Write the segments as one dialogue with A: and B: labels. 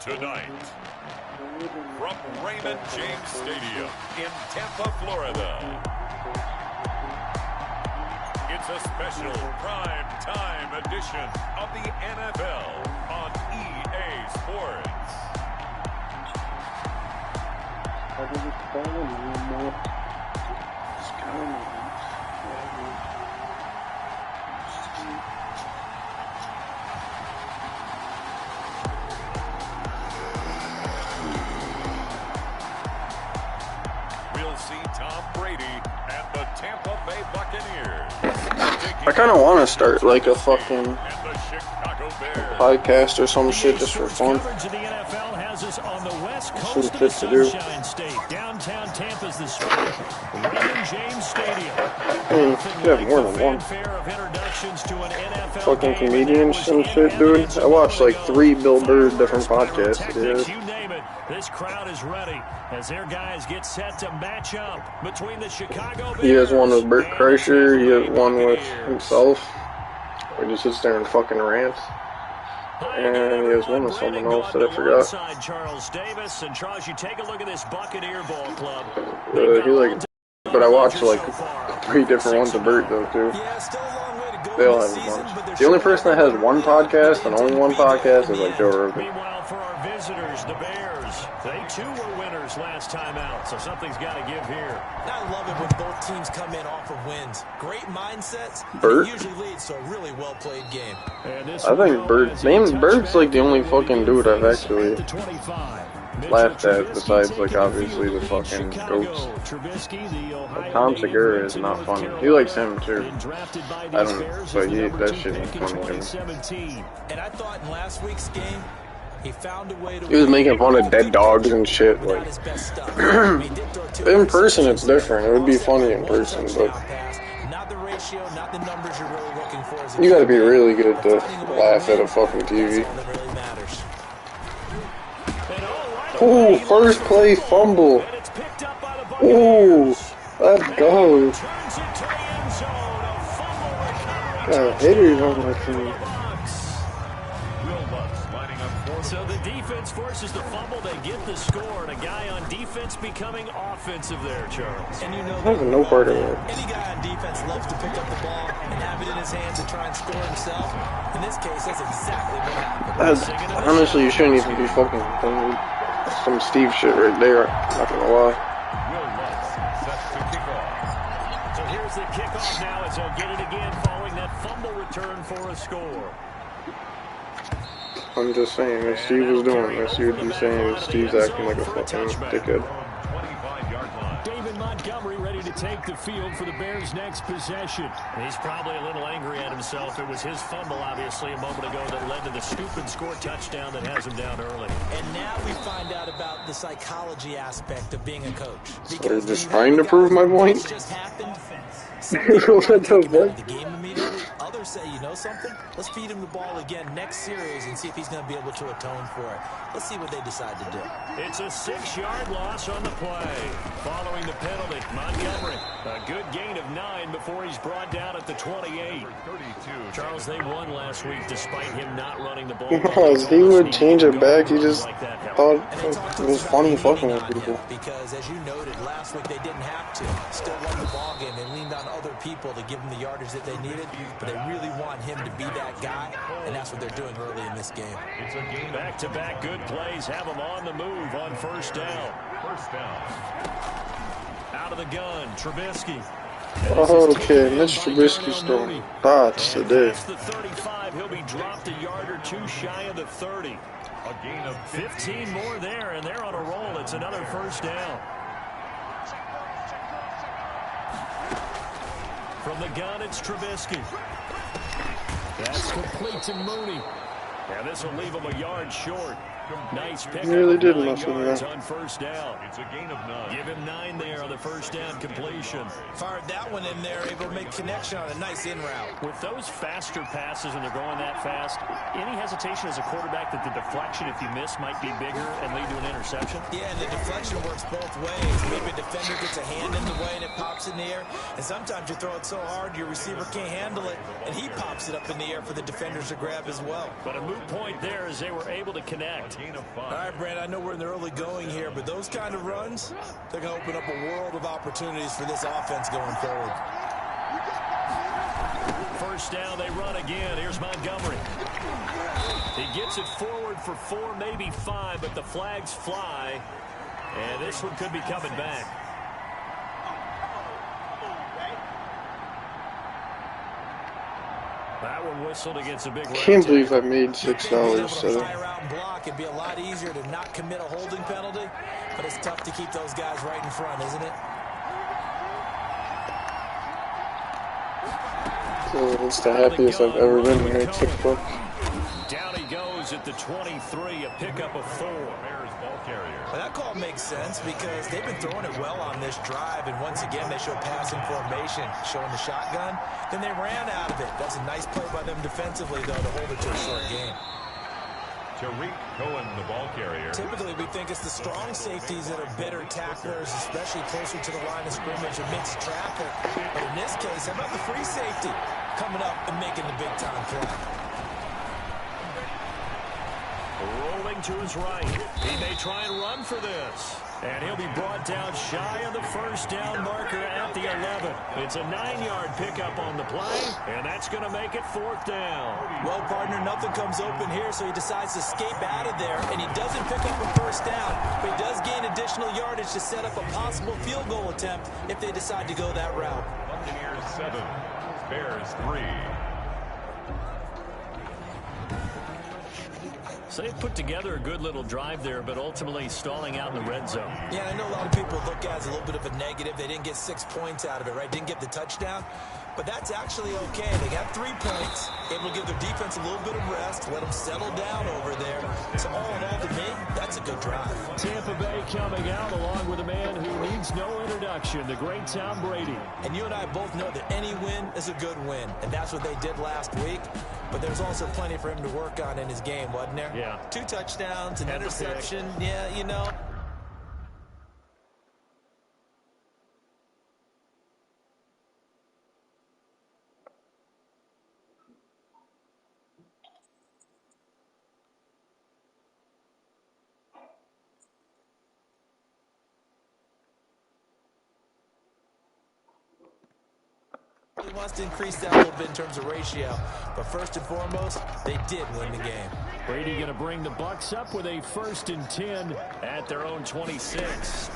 A: Tonight, from Raymond James Stadium in Tampa, Florida, it's a special prime time edition of the NFL on EA Sports. We'll see Tom Brady and the Tampa Bay Buccaneers.
B: I kind of want to start like a fucking podcast or some shit just for fun. Some fit to do.
C: Downtown Tampa's the Raymond James Stadium.
B: You have more than one. Fucking comedians and shit, dude. I watched like 3 Bill Burr different podcasts today.
C: You name it, this crowd is ready as their guys get set to match up between the Chicago Bears.
B: He has one with Bert Kreischer. He has one with himself, where he just sits there and fucking rants. And he has one with someone else that I forgot.
C: Charles Davis and Charles, you take a look at this Buccaneer ball club.
B: But I watched like 3 different ones of Bert though too. They all have a bunch. The only person that has one podcast and only one podcast is like Joe Rogan.
C: Meanwhile, for our visitors, the Bears, they too were winners last time out, so something's got to give here.
D: I love it when both teams come in off of wins. Great mindsets.
B: Bert
D: Usually leads to a really well played game.
B: I think Bert's like the only fucking dude I've actually laughed at besides like obviously the fucking goats. Like, Tom Segura is not funny. He likes him too. I don't know, but that shit is funny to me.
D: And I thought in last week's game, he found a way to.
B: He was making fun of dead dogs and shit. Like in person, it's different. It would be funny in person, but you gotta be really good to laugh at a fucking TV. Ooh, first play fumble. Ooh, let's go. Got hitters on my team.
C: So the defense forces the fumble, they get the score, and a guy on defense becoming offensive there, Charles.
D: And you know,
B: I have no part of it.
D: Any guy on defense loves to pick up the ball and have it in his hands and try and score himself. In this case, that's exactly what happened.
B: Honestly, you shouldn't even be fucking playing some Steve shit right there. Not gonna lie.
C: So here's the kickoff now as they'll get it again following that fumble return for a score.
B: I'm just saying, if Steve was doing this, you would be saying that Steve's acting like a fucking dickhead.
C: David Montgomery ready to take the field for the Bears' next possession. He's probably a little angry at himself. It was his fumble, obviously, a moment ago that led to the stupid score touchdown that has him down early.
D: And now we find out about the psychology aspect of being a coach.
B: So they're just trying to prove my point?
D: Just happened.
B: The
D: game immediately. Others say, you know something? Let's feed him the ball again next series and see if he's going to be able to atone for it. Let's see what they decide to do.
C: It's a 6-yard loss on the play. Following the penalty, Montgomery, a good gain of 9 before he's brought down at the 28. Charles, they won last week despite him not running the ball.
B: Because he would change it back. He just thought it was funny fucking with people.
D: Because as you noted, last week they didn't have to. Still won the ball game. They leaned on other people to give them the yardage that they needed, but they really want him to be that guy, and that's what they're doing early in this game.
C: Back-to-back good plays have them on the move on first down. Out of the gun, Trubisky.
B: Okay, Mitch Trubisky's throwing thoughts today.
C: The 35, he'll be dropped a yard or two shy of the 30. A gain of 15 more there, and they're on a roll. It's another first down. From the gun, it's Trubisky. That's complete to Mooney. And this will leave him a yard short. Nice pick.
B: Really did mess with that.
C: On first down.
A: It's a gain of 9.
C: Give him 9 there on the first down completion.
D: Fired that one in there, able to make connection on a nice in route.
C: With those faster passes and they're going that fast, any hesitation as a quarterback that the deflection, if you miss, might be bigger and lead to an interception?
D: Yeah, and the deflection works both ways. Maybe a defender gets a hand in the way and it pops in the air. And sometimes you throw it so hard your receiver can't handle it, and he pops it up in the air for the defenders to grab as well.
C: But a moot point there as they were able to connect.
A: gain of 5.
D: All right, Brand, I know we're in the early going here, but those kind of runs, they're going to open up a world of opportunities for this offense going forward.
C: First down, they run again. Here's Montgomery. He gets it forward for 4, maybe 5, but the flags fly. And this one could be coming back. That one whistled against a big right.
B: Can't believe I made $6 today.
D: It'd be a lot easier to not commit a holding penalty, but it's tough to keep those guys right in front, isn't it?
B: It's the happiest I've ever been when I took Bucs.
C: Down he goes at the 23, a pickup of 4.
A: Bears ball carrier.
D: Well, that call makes sense because they've been throwing it well on this drive, and once again they show passing formation, showing the shotgun. Then they ran out of it. That's a nice play by them defensively, though, to hold it to a short game.
A: Tariq Cohen, the ball carrier.
D: Typically, we think it's the strong safeties that are better tacklers, especially closer to the line of scrimmage amidst traffic. But in this case, how about the free safety coming up and making the big-time play?
C: Rolling to his right. He may try and run for this. And he'll be brought down shy of the first down marker at the 11. It's a 9-yard pickup on the play, and that's going to make it 4th down.
D: Well, partner, nothing comes open here, so he decides to escape out of there, and he doesn't pick up a first down, but he does gain additional yardage to set up a possible field goal attempt if they decide to go that route.
A: Buccaneers 7, Bears 3.
C: So they've put together a good little drive there, but ultimately stalling out in the red zone.
D: Yeah, I know a lot of people look at it as a little bit of a negative. They didn't get 6 points out of it, right? Didn't get the touchdown. But that's actually okay. They got 3 points, able to give their defense a little bit of rest, let them settle down over there. So all in all, to me, that's a good drive.
C: Tampa Bay coming out along with a man who needs no introduction, the great Tom Brady.
D: And you and I both know that any win is a good win, and that's what they did last week. But there's also plenty for him to work on in his game, wasn't there?
C: Yeah.
D: 2 touchdowns, an interception. Yeah, you know. He wants to increase that a little bit in terms of ratio. But first and foremost, they did win the game.
C: Brady going to bring the Bucs up with a 1st and 10 at their own 26.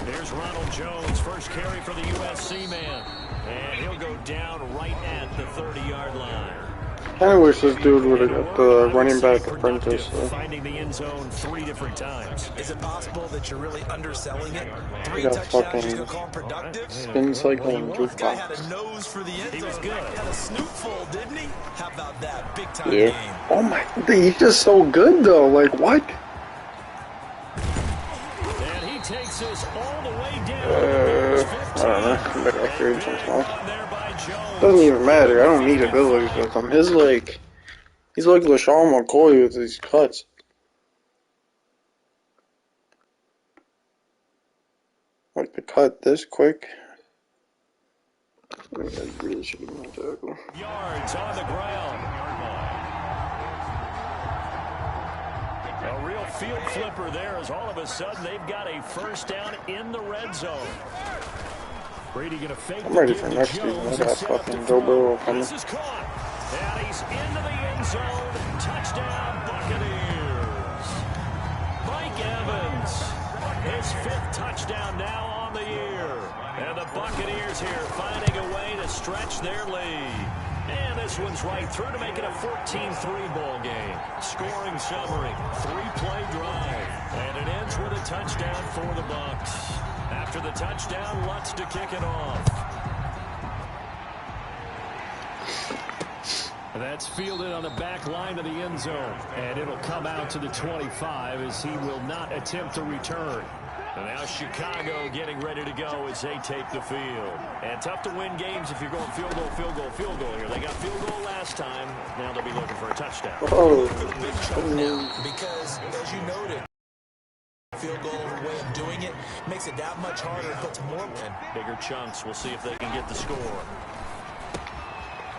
C: There's Ronald Jones, first carry for the USC man. And he'll go down right at the 30-yard line.
B: I kind of wish this dude would have got the running back apprentice.
C: Finding the end zone 3 different times.
D: Is it possible that you're really underselling it? 3
B: got
D: touchdowns, you're
B: fucking
D: going to call him productive?
B: spin cycle and
D: This guy had
B: jukebox.
D: a nose for the end zone.
C: He was good.
D: Had a snoot full, didn't he? How about that? Big time
B: Yeah.
D: game.
B: Oh my, he's just so good though. Like what?
C: And he takes us all the way down.
B: I don't know. I better upgrade some stuff. Doesn't even matter. I don't need abilities with him. He's like LaShawn McCoy with these cuts. Like the cut this quick. I really should have made tackle.
C: Yards on the ground. A real field flipper there as all of a sudden they've got a first down in the red zone. Brady going to fake.
B: I'm ready for next season. I got fucking Joe Burrow coming.
C: This is caught. And he's into the end zone. Touchdown, Buccaneers. Mike Evans. His 5th touchdown now on the year. And the Buccaneers here finding a way to stretch their lead. And this one's right through to make it a 14-3 ball game. Scoring summary, 3-play drive. And it ends with a touchdown for the Bucs. After the touchdown, Lutz to kick it off. That's fielded on the back line of the end zone. And it'll come out to the 25 as he will not attempt to return. And now Chicago getting ready to go as they take the field. And tough to win games if you're going field goal, field goal, field goal here. They got field goal last time. Now they'll be looking for a touchdown.
B: Oh,
D: Because, as you noted, field goal way of doing it makes it that much harder and puts more in.
C: Bigger chunks. We'll see if they can get the score.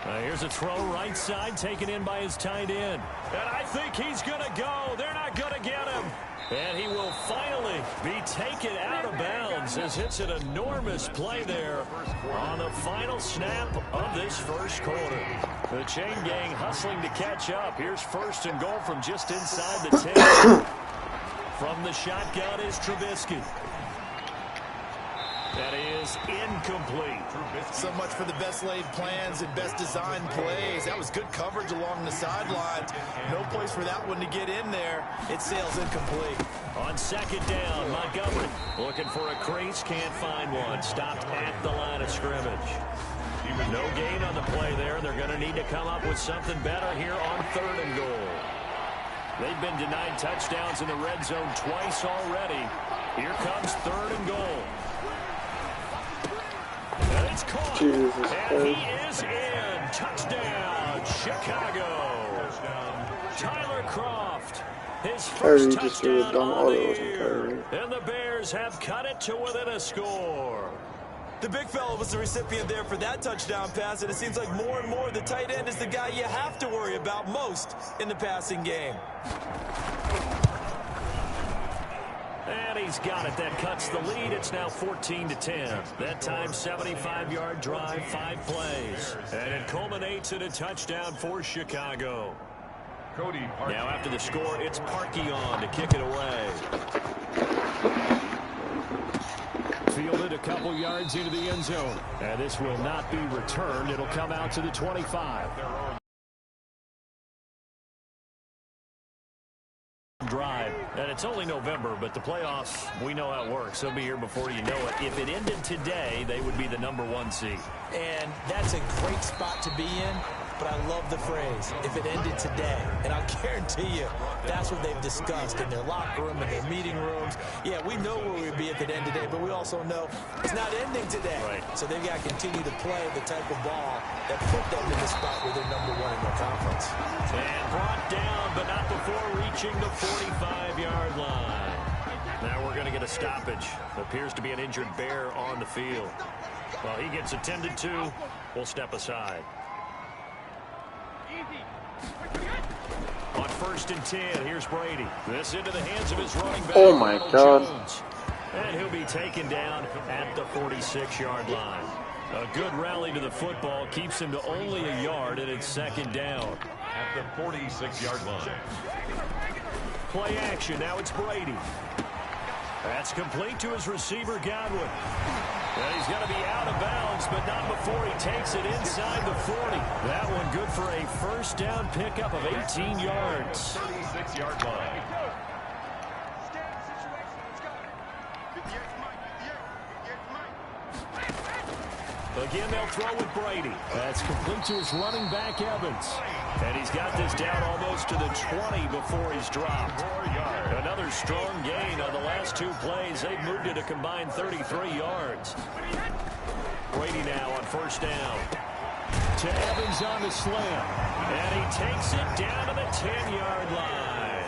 C: Here's a throw right side taken in by his tight end. And I think he's going to go. They're not going to get him. And he will finally be taken out of bounds as it's an enormous play there on the final snap of this first quarter. The chain gang hustling to catch up. Here's 1st and goal from just inside the 10. From the shotgun is Trubisky. That is incomplete.
D: So much for the best laid plans and best designed plays. That was good coverage along the sidelines. No place for that one to get in there. It sails incomplete.
C: On 2nd down, Montgomery looking for a crease, can't find one. Stopped at the line of scrimmage. No gain on the play there. They're going to need to come up with something better here on 3rd and goal. They've been denied touchdowns in the red zone twice already. Here comes 3rd and goal. And it's caught. And he is in. Touchdown, Chicago. Tyler Kroft. His first touchdown on the year. And the Bears have cut it to within a score.
D: The big fella was the recipient there for that touchdown pass, and it seems like more and more the tight end is the guy you have to worry about most in the passing game.
C: And he's got it. That cuts the lead. It's now 14-10. That time, 75-yard drive, 5 plays. And it culminates in a touchdown for Chicago. Now after the score, it's Parkey on to kick it away. Fielded a couple yards into the end zone. And this will not be returned. It'll come out to the 25. Drive. And it's only November, but the playoffs, we know how it works. They'll be here before you know it. If it ended today, they would be the #1 seed.
D: And that's a great spot to be in. But I love the phrase, if it ended today. And I'll guarantee you, that's what they've discussed in their locker room, in their meeting rooms. Yeah, we know where we'd be if it ended today, but we also know it's not ending today.
C: Right.
D: So they've got to continue to play the type of ball that put them in the spot where they're #1 in their conference.
C: And brought down, but not before reaching the 45-yard line. Now we're going to get a stoppage. Appears to be an injured Bear on the field. Well, he gets attended to. We'll step aside. On 1st and 10, here's Brady. This into the hands of his running back.
B: Oh my God.
C: Jones. And he'll be taken down at the 46-yard line. A good rally to the football keeps him to only a yard, and it's 2nd down.
A: At the 46-yard line.
C: Play action. Now it's Brady. That's complete to his receiver, Godwin. And he's going to be out of bounds, but not before he takes it inside the 40. That one good for a 1st down pickup of 18 yards.
A: 36-yard line.
C: Again, they'll throw with Brady. That's complete to his running back, Evans. And he's got this down almost to the 20 before he's dropped. Another strong gain on the last 2 plays. They've moved it a combined 33 yards. Brady now on 1st down. To Evans on the slam. And he takes it down to the 10-yard line.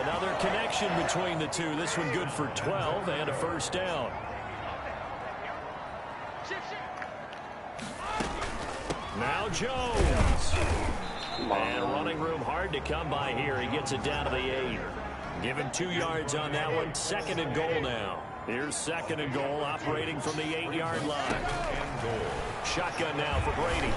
C: Another connection between the two. This one good for 12 and a 1st down. Now Jones. And running room hard to come by here. He gets it down to the 8. Give him 2 yards on that one. 2nd and goal now. Here's 2nd and goal operating from the 8-yard line. Shotgun now for Brady.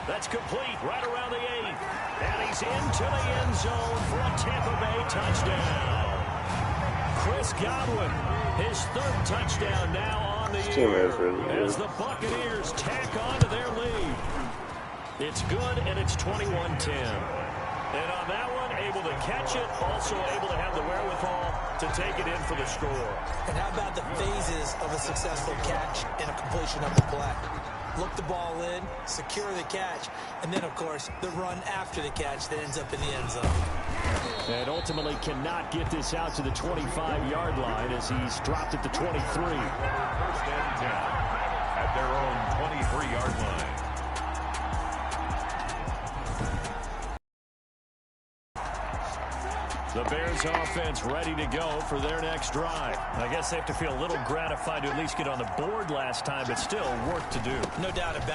C: That's complete right around the 8. And he's into the end zone for a Tampa Bay touchdown. Chris Godwin, his 3rd touchdown now on the year. As the Buccaneers tack on to their lead. It's good, and it's 21-10. And on that one, able to catch it, also able to have the wherewithal to take it in for the score.
D: And how about the phases of a successful catch and a completion of the play? Look the ball in, secure the catch, and then, of course, the run after the catch that ends up in the end zone.
C: And ultimately cannot get this out to the 25-yard line as he's dropped at the 23.
A: 1st and 10 at their own 23-yard line.
C: The Bears offense ready to go for their next drive. I guess they have to feel a little gratified to at least get on the board last time, but still work to do.
D: No doubt about it.